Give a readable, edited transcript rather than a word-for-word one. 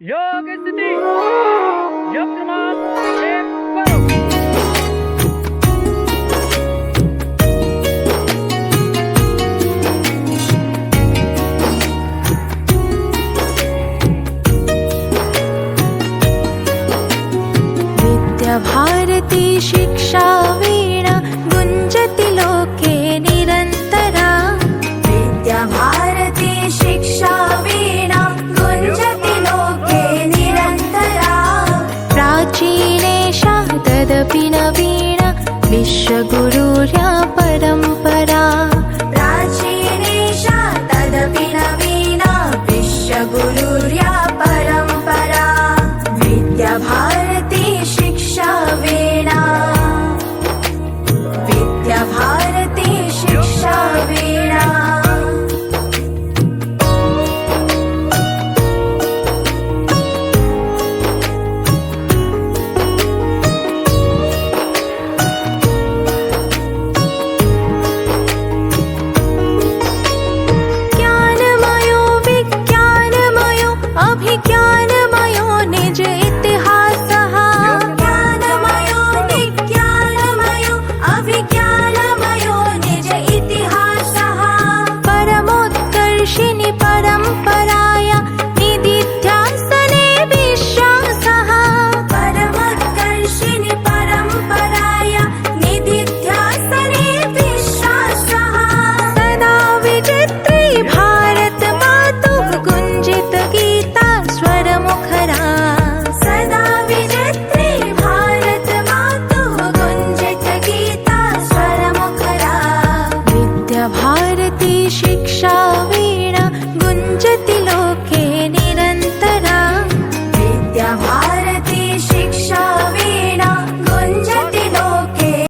योग स्थिति योग क्रमांक एक करो। भारती शिक्षा वीणा गुंजति लोके निरन्तरा। विद्या भारती शिक्षा वीणा गुंजति लोके निरन्तरा। प्राचीनेषा तदपि नवीना विश्वगुरुर्या परम्परा। प्राचीनेषा तदपि नवीना विश्वगुरुर्या